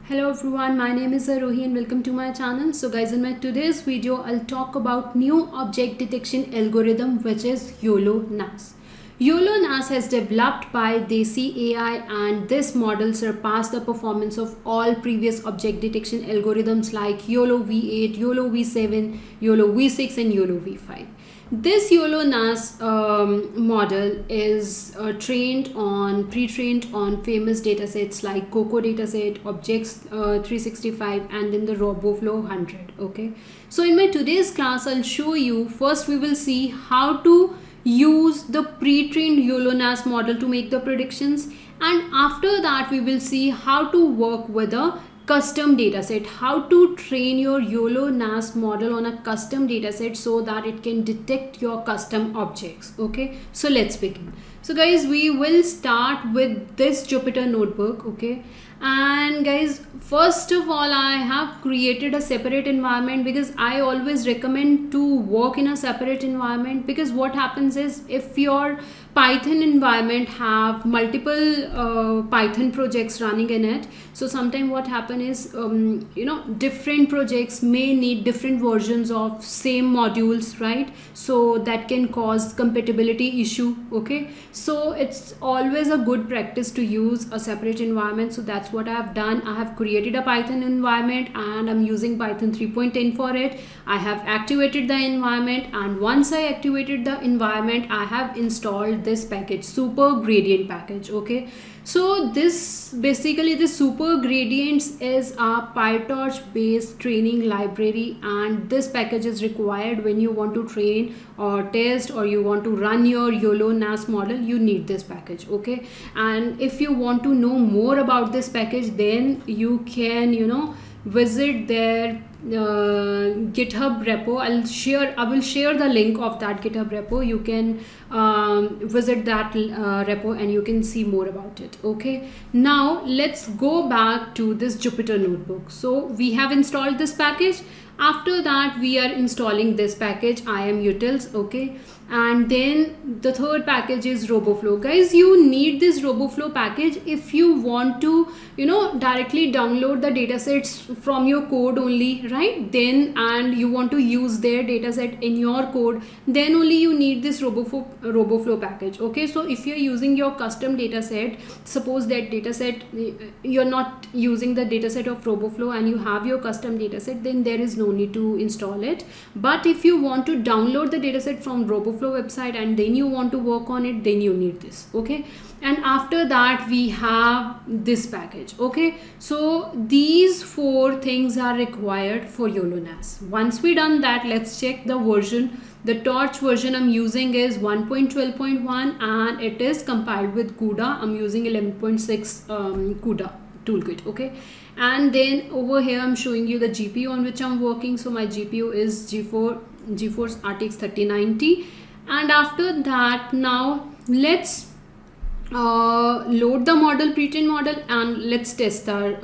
Hello everyone, my name is Arohi and welcome to my channel. So guys, in my today's video I'll talk about new object detection algorithm which is YOLO-NAS. YOLO-NAS has developed by Deci AI and this model surpassed the performance of all previous object detection algorithms like YOLO V8, YOLO V7, YOLO V6 and YOLO V5. This YOLO-NAS model is pre-trained on famous datasets like COCO dataset, Objects 365 and then the RoboFlow 100. Okay, so in my today's class I'll show you, first we will see how to use the pre-trained YOLO-NAS model to make the predictions, and after that we will see how to work with a custom dataset, how to train your YOLO-NAS model on a custom dataset so that it can detect your custom objects. Okay, so let's begin. So guys, we will start with this Jupyter notebook. Okay, and guys, first of all I have created a separate environment because I always recommend to work in a separate environment, because what happens is if your Python environment have multiple Python projects running in it, so sometimes what happen is different projects may need different versions of same modules, right? So that can cause compatibility issue. Okay, so it's always a good practice to use a separate environment. So that's what I have done. I have created a Python environment and I'm using Python 3.10 for it. I have activated the environment, and once I activated the environment I have installed this package, SuperGradient package. Okay, so this basically the SuperGradients is a PyTorch based training library, and this package is required when you want to train or test or you want to run your YOLO-NAS model. You need this package. Okay, and if you want to know more about this package, then you can visit their GitHub repo. I will share the link of that GitHub repo. You can visit that repo and you can see more about it. Okay, now let's go back to this Jupyter notebook. So we have installed this package. After that we are installing this package IAMUtils. Okay, and then the third package is RoboFlow. Guys, you need this RoboFlow package if you want to directly download the datasets from your code only, right? Then and you want to use their dataset in your code, then only you need this RoboFlow package. Okay, so if you're using your custom dataset, suppose that dataset you're not using the dataset of RoboFlow and you have your custom dataset, then there is no need to install it. But if you want to download the dataset from RoboFlow website and then you want to work on it, then you need this. Okay, and after that we have this package. Okay, so these four things are required for YOLO-NAS. Once we done that, let's check the version. The Torch version I'm using is 1.12.1 and it is compiled with CUDA. I'm using 11.6 CUDA toolkit. Okay, and then over here I'm showing you the GPU on which I'm working. So my GPU is GeForce RTX 3090. And after that, now let's load the model, pre-trained model, and let's test that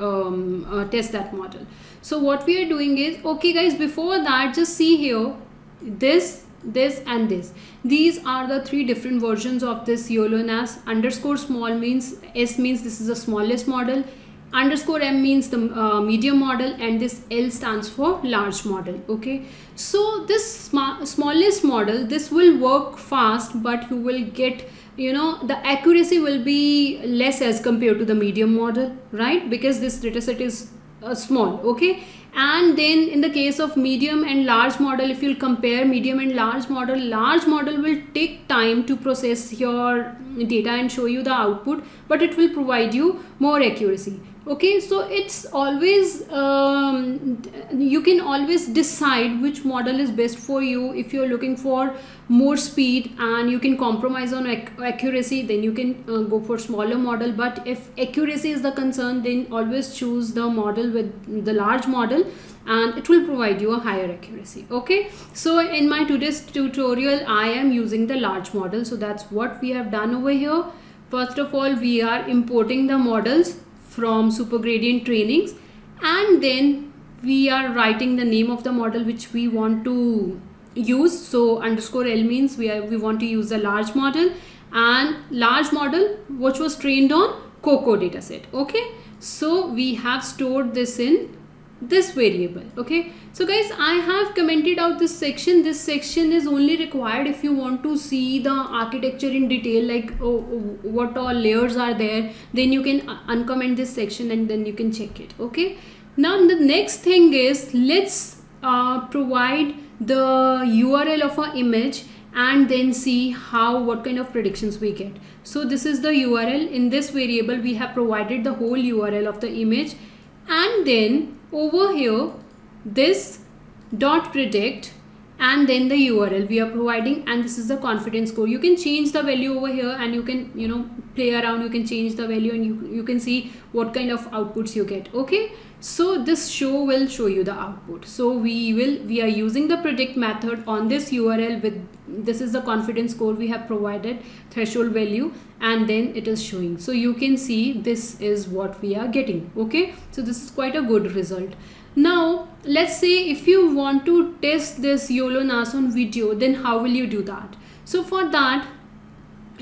model. So what we are doing is, okay guys, before that just see here, this and this. These are the three different versions of this YOLO-NAS. Underscore small means, S means this is the smallest model, underscore M means the medium model, and this L stands for large model. Okay, so this smallest model, this will work fast, but you will get the accuracy will be less as compared to the medium model, right? Because this dataset is small. Okay, and then in the case of medium and large model, if you'll compare medium and large model will take time to process your data and show you the output, but it will provide you more accuracy. Okay, so it's always you can always decide which model is best for you. If you're looking for more speed and you can compromise on accuracy, then you can go for smaller model. But if accuracy is the concern, then always choose the model with the large model and it will provide you a higher accuracy. Okay, so in my today's tutorial I am using the large model. So that's what we have done over here. First of all, we are importing the models from SuperGradient trainings, and then we are writing the name of the model which we want to use. So underscore L means we want to use the large model, and large model which was trained on COCO dataset. Okay, So we have stored this in this variable. Okay, so guys, I have commented out this section. This section is only required if you want to see the architecture in detail, like what all layers are there, then you can uncomment this section and then you can check it. Okay, now the next thing is, let's provide the URL of our image and then see what kind of predictions we get. So this is the URL. In this variable we have provided the whole URL of the image, and then over here this dot predict and then the URL we are providing, and this is the confidence score. You can change the value over here and you can, you know, play around. You can change the value and you can see what kind of outputs you get. Okay, so this show will show you the output. So we are using the predict method on this URL with, this is the confidence score we have provided, threshold value, and then it is showing. So you can see this is what we are getting. Okay, so this is quite a good result. Now let's say if you want to test this YOLO-NAS on video, then how will you do that? So for that,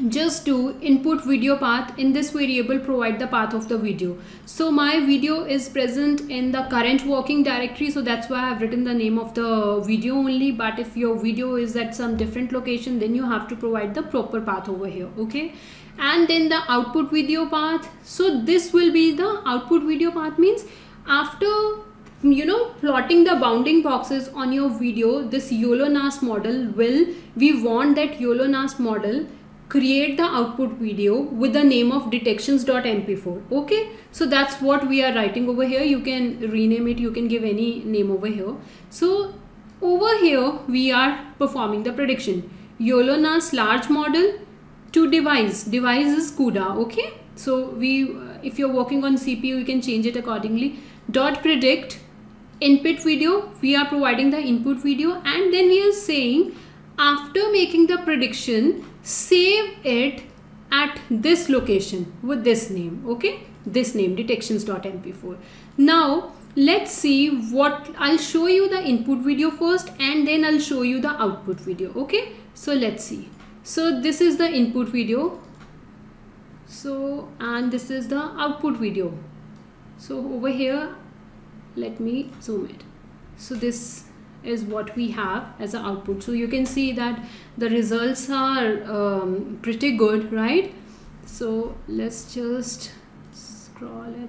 just do input video path. In this variable provide the path of the video. So my video is present in the current working directory, so that's why I've written the name of the video only. But if your video is at some different location, then you have to provide the proper path over here. Okay, and then the output video path. So this will be the output video path, means after, you know, plotting the bounding boxes on your video, this YOLO-NAS model will, we want that YOLO-NAS model create the output video with the name of detections.mp4. Okay, so that's what we are writing over here. You can rename it, you can give any name over here. So over here we are performing the prediction. YOLO-NAS large model to device is CUDA. Okay, so we, if you're working on CPU, you can change it accordingly. Dot predict input video, we are providing the input video, and then we are saying after making the prediction, save it at this location with this name. Okay, this name detections.mp4. Now let's see what, I'll show you the input video first and then I'll show you the output video. Okay, so let's see. So this is the input video, so, and this is the output video. So over here, let me zoom it. So this is what we have as an output. So you can see that the results are pretty good, right? So let's just scroll it.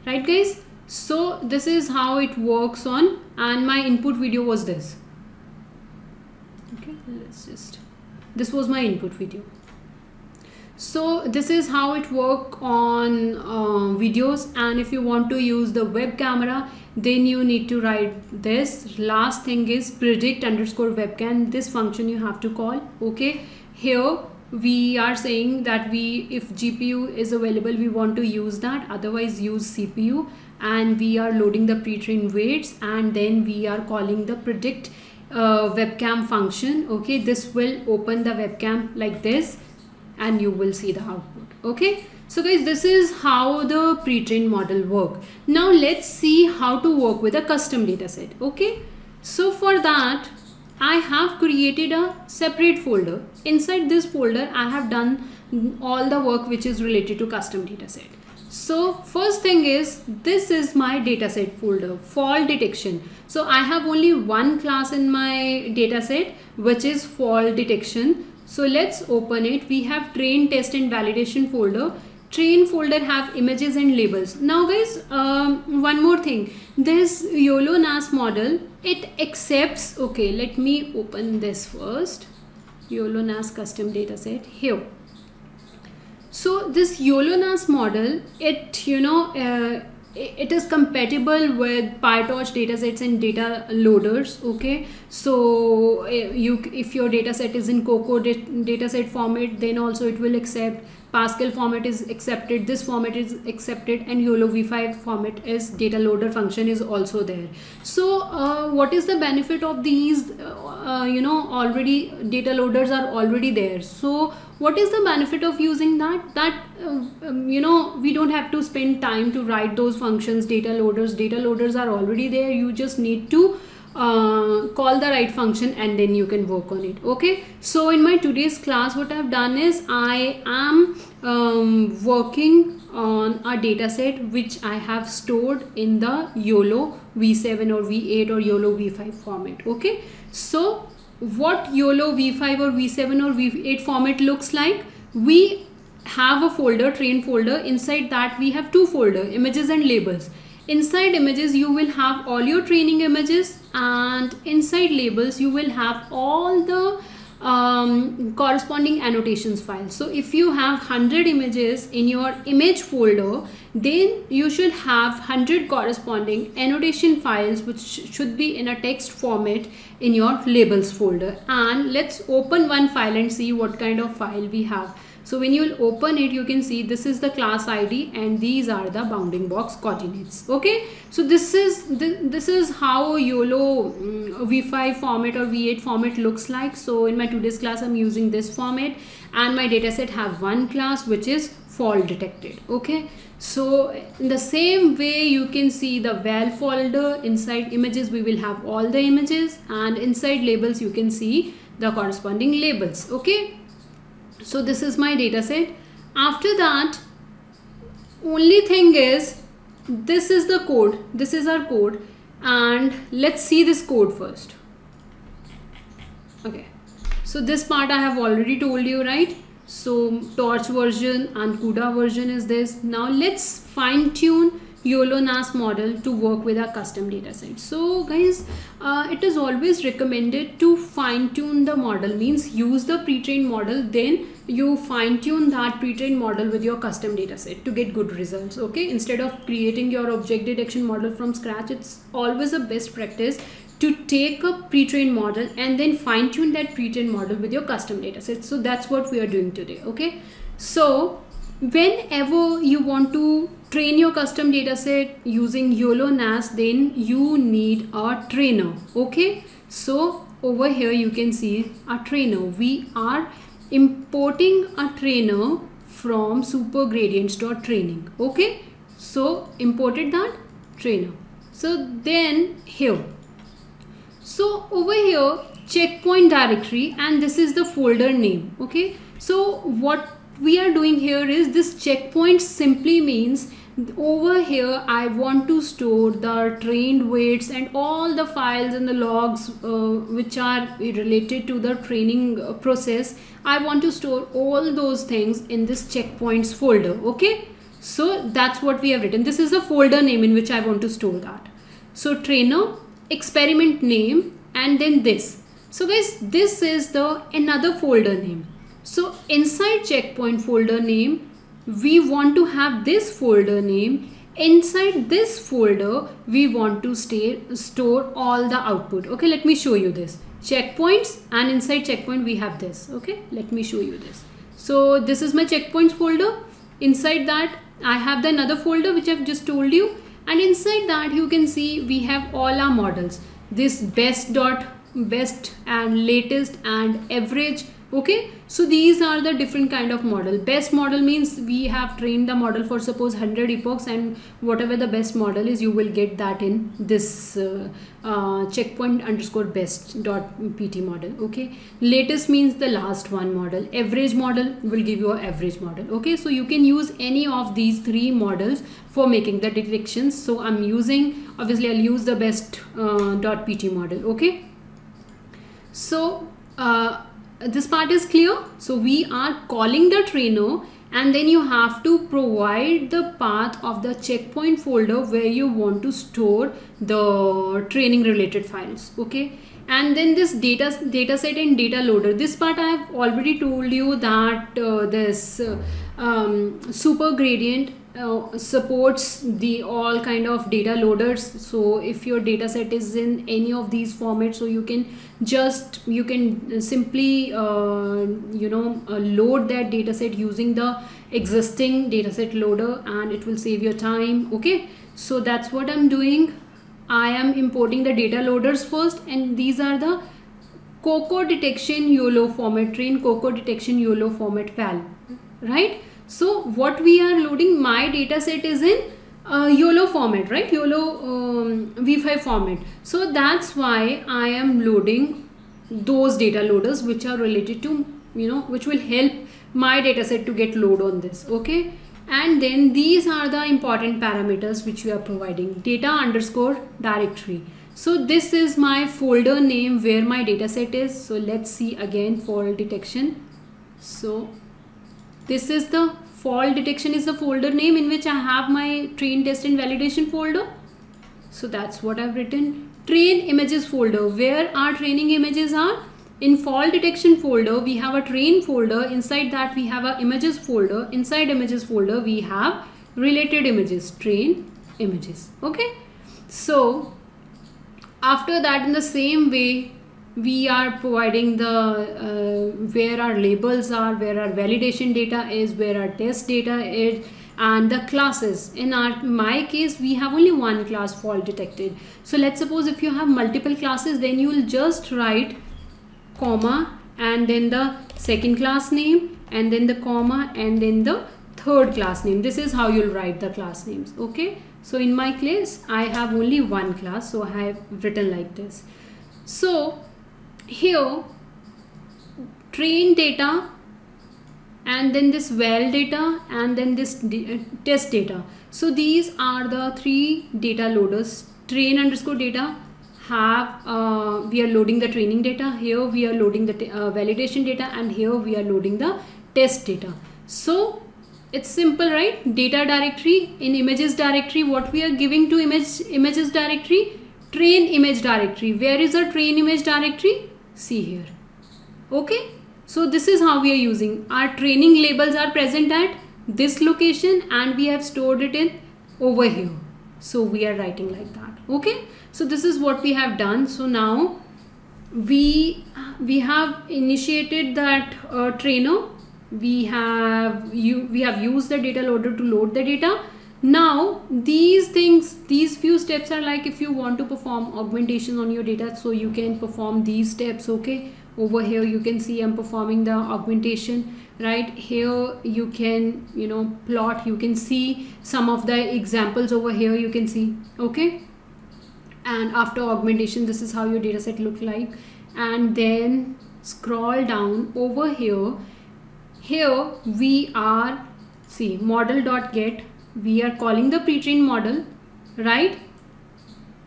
Right guys, so this is how it works on, and my input video was this. Okay, let's just, this was my input video. So this is how it works on videos, and if you want to use the web camera, then you need to write this. Last thing is predict underscore webcam. This function you have to call. Okay, here we are saying that if GPU is available, we want to use that, otherwise use CPU, and we are loading the pre-trained weights, and then we are calling the predict webcam function. Okay, this will open the webcam like this and you will see the output. Okay, so guys, this is how the pre-trained model work. Now let's see how to work with a custom dataset. Okay, so for that I have created a separate folder. Inside this folder I have done all the work which is related to custom dataset. So first thing is, this is my dataset folder, fault detection. So I have only one class in my dataset, which is fault detection. So let's open it. We have train, test and validation folder. Train folder have images and labels. Now guys, one more thing, this YOLO-NAS model, it accepts, okay, let me open this first, YOLO-NAS custom dataset here. So this YOLO-NAS model, it, you know, it is compatible with PyTorch datasets and Dataloaders. Okay, so if your dataset is in Coco dataset format, then also it will accept. Pascal format is accepted, this format is accepted, and YOLO v5 format is Dataloader function is also there. So what is the benefit of these? You know, already Dataloaders are already there. So what is the benefit of using that? You know, we don't have to spend time to write those functions. Dataloaders are already there. You just need to call the right function, and then you can work on it. Okay, so in my today's class what I've done is I am working on a data set which I have stored in the YOLO v7 or v8 or YOLO v5 format. Okay, so what YOLO v5 or v7 or v8 format looks like, we have a folder, train folder. Inside that we have two folders, images and labels. Inside images you will have all your training images, and inside labels you will have all the corresponding annotations files. So if you have 100 images in your image folder, then you should have 100 corresponding annotation files which should be in a text format in your labels folder. And let's open one file and see what kind of file we have. So when you will open it, you can see this is the class ID and these are the bounding box coordinates. Okay, so this is how YOLO v5 format or v8 format looks like. So in my today's class I'm using this format, and my dataset have one class which is fault detected. Okay, so in the same way you can see the val folder. Inside images we will have all the images, and inside labels you can see the corresponding labels. Okay, so this is my data set. After that, only thing is, this is the code, this is our code, and let's see this code first. Okay, so this part I have already told you, right? So Torch version and CUDA version is this. Now let's fine tune YOLO-NAS model to work with our custom dataset. So guys, it is always recommended to fine tune the model, means use the pre-trained model, then you fine tune that pre-trained model with your custom dataset to get good results. Okay, instead of creating your object detection model from scratch, it's always a best practice to take a pre-trained model and then fine tune that pre-trained model with your custom dataset. So that's what we are doing today. Okay, so whenever you want to train your custom dataset using YOLO-NAS, then you need a trainer. Okay, so over here you can see a trainer. We are importing a trainer from SuperGradients.training. Okay, so imported that trainer. So then here, so over here checkpoint directory, and this is the folder name. Okay, so what we are doing here is, this checkpoint simply means over here I want to store the trained weights and all the files and the logs which are related to the training process. I want to store all those things in this checkpoints folder. Okay, so that's what we have written. This is the folder name in which I want to store that. So trainer, experiment name, and then this. So guys, this is the another folder name. So inside checkpoint folder name, we want to have this folder name. Inside this folder, we want to store all the output. Okay, let me show you this. Checkpoints, and inside checkpoint we have this. Okay, let me show you this. So this is my checkpoints folder. Inside that I have the another folder which I've just told you, and inside that you can see we have all our models. This best and latest and average. Okay, so these are the different kind of model. Best model means we have trained the model for suppose 100 epochs, and whatever the best model is, you will get that in this checkpoint_best.pt model. Okay, latest means the last one model. Average model will give you an average model. Okay, so you can use any of these three models for making the detections. So I'm using, obviously I'll use the best.pt model. Okay, so this part is clear. So we are calling the trainer, and then you have to provide the path of the checkpoint folder where you want to store the training related files. Okay, and then this dataset and data loader. This part I have already told you that this SuperGradient supports the all kind of data loaders. So if your data set is in any of these formats, so you can simply load that data set using the existing dataset loader, and it will save your time. Okay, so that's what I'm doing. I am importing the data loaders first, and these are the COCO detection YOLO format train, COCO detection YOLO format val, right? So what we are loading, my data set is in YOLO format, right? YOLO v5 format. So that's why I am loading those data loaders which are related to, which will help my dataset to get load on this. Okay, and then these are the important parameters which we are providing. Data underscore directory. So this is my folder name where my dataset is. So let's see again, fault detection. So this is the fault detection is the folder name in which I have my train, test and validation folder. So that's what I've written. Train images folder, where our training images are. In fault detection folder, we have a train folder. Inside that we have a images folder. Inside images folder, we have related images, train images. Okay. So after that, in the same way, we are providing the where our labels are, where our validation data is, where our test data is, and the classes. In my case, we have only one class, fault detected. So let's suppose if you have multiple classes, then you will just write comma and then the second class name and then the comma and then the third class name. This is how you'll write the class names. Okay, so in my case I have only one class, so I have written like this. So here train data and then this val data and then this test data. So these are the three data loaders. Train underscore data have we are loading the training data, here we are loading the validation data, and here we are loading the test data. So it's simple, right? Data directory. In images directory, what we are giving to images directory? Train image directory. Where is our train image directory? See here. Okay, so this is how we are using. Our training labels are present at this location and we have stored it in over here. So we are writing like that. Okay, so this is what we have done. So now we have initiated that trainer. We have used the data loader to load the data. Now these few steps are like if you want to perform augmentation on your data, so you can perform these steps. Okay, over here you can see I'm performing the augmentation. Right here you can plot, you can see some of the examples over here, you can see. Okay, and after augmentation, this is how your data set look like. And then scroll down over here. Here we are, see, model.get, we are calling the pre-trained model, right?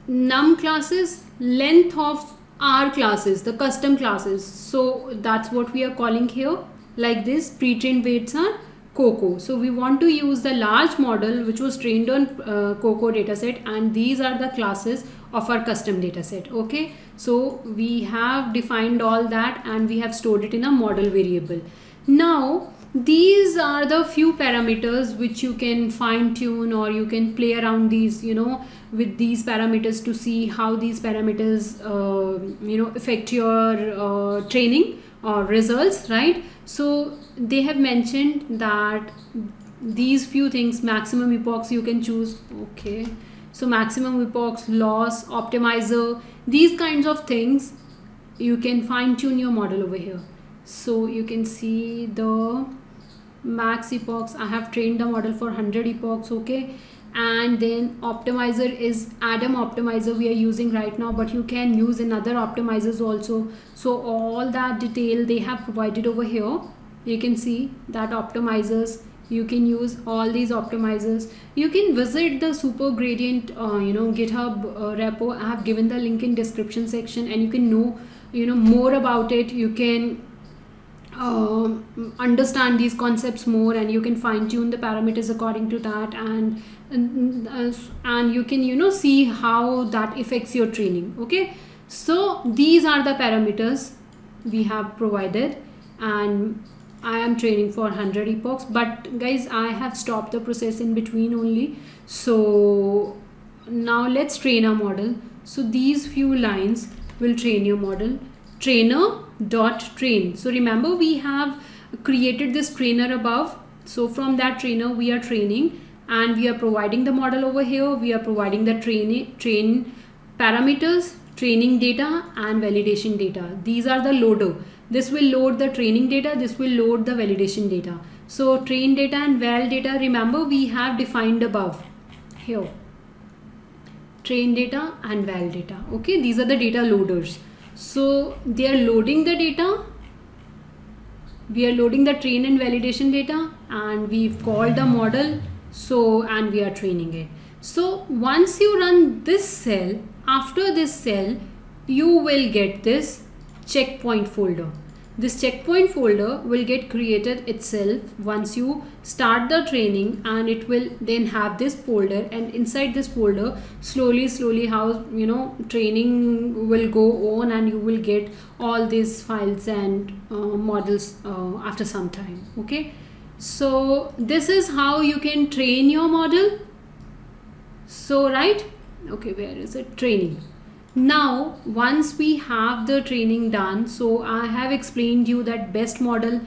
Num classes, length of our classes, the custom classes. So that's what we are calling here. Like this, pre-trained weights are Coco. So we want to use the large model which was trained on Coco dataset, and these are the classes of our custom dataset. Okay, so we have defined all that and we have stored it in a model variable. Now these are the few parameters which you can fine tune, or you can play around these with these parameters to see how these parameters affect your training or results, right? So they have mentioned that these few things, maximum epochs you can choose. Okay, so maximum epochs, loss, optimizer, these kinds of things you can fine tune your model over here. So you can see the max epochs. I have trained the model for 100 epochs. Okay, and then optimizer is Adam optimizer we are using right now, but you can use in other optimizers also. So all that detail they have provided over here. You can see that optimizers, you can use all these optimizers. You can visit the SuperGradient GitHub repo. I have given the link in description section, and you can know more about it. You can understand these concepts more, and you can fine tune the parameters according to that, and you can see how that affects your training. Okay, so these are the parameters we have provided, and I am training for 100 epochs, but guys, I have stopped the process in between only. So now let's train our model. So these few lines will train your model. Trainer.train. So remember, we have created this trainer above. So from that trainer we are training, and we are providing the model over here. We are providing the train parameters, training data and validation data. These are the loader. This will load the training data, this will load the validation data. So train data and val data, remember, we have defined above. here, train data and val data. Okay, these are the data loaders. So they are loading the data. We are loading the train and validation data, and we've called the model. So, and we are training it. So once you run this cell, after this cell, you will get this checkpoint folder. This checkpoint folder will get created itself once you start the training, and it will then have this folder, and inside this folder slowly how training will go on, and you will get all these files and models after some time. Okay, so this is how you can train your model. So right, okay, where is it? Training. Now once we have the training done, so I have explained you that best model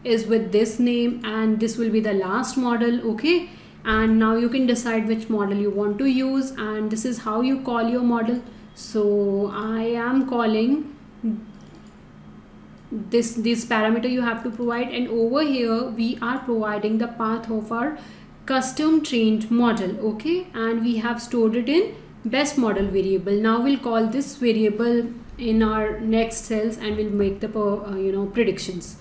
is with this name, and this will be the last model. Okay, and now you can decide which model you want to use, and this is how you call your model. So I am calling this parameter you have to provide, and over here we are providing the path of our custom trained model. Okay, and we have stored it in best model variable. Now we'll call this variable in our next cells, and we'll make the predictions.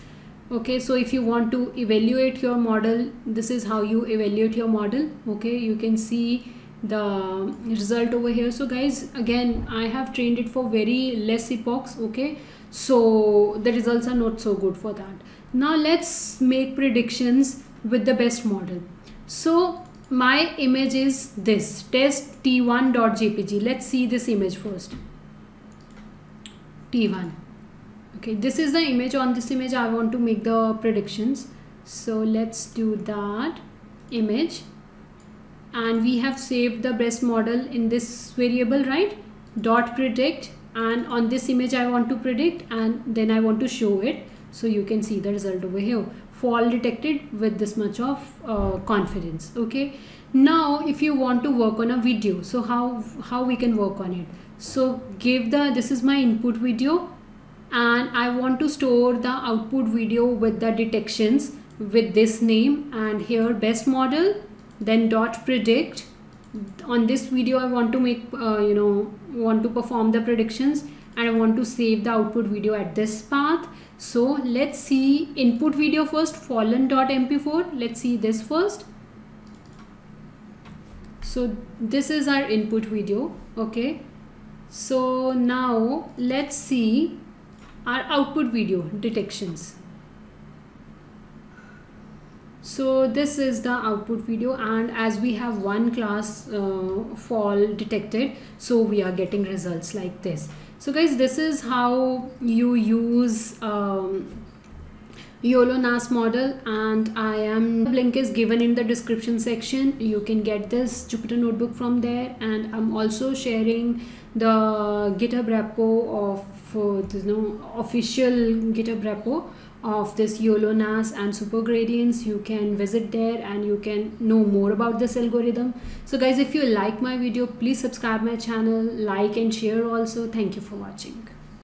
Okay, so if you want to evaluate your model, this is how you evaluate your model. Okay, you can see the result over here. So guys, again, I have trained it for very less epochs. Okay, so the results are not so good for that. Now let's make predictions with the best model. So my image is this test t1.jpg. let's see this image first. T1. Okay, this is the image. On this image I want to make the predictions, so let's do that image, and we have saved the best model in this variable, right? Dot predict, and on this image I want to predict, and then I want to show it, so you can see the result over here. Fall detected with this much of confidence. Okay, now if you want to work on a video, so how we can work on it? So give this is my input video, and I want to store the output video with the detections with this name, and here best model, then dot predict. On this video I want to make want to perform the predictions, and I want to save the output video at this path. So let's see input video first, fallen.mp4. let's see this first. So this is our input video. Okay, so now let's see our output video detections. So this is the output video, and as we have one class fall detected, so we are getting results like this. So guys, this is how you use YOLO-NAS model, and link is given in the description section. You can get this Jupyter notebook from there, and I'm also sharing the GitHub repo of official GitHub repo of this YOLO-NAS and SuperGradients. You can visit there and you can know more about this algorithm. So guys, if you like my video, please subscribe my channel, like and share also. Thank you for watching.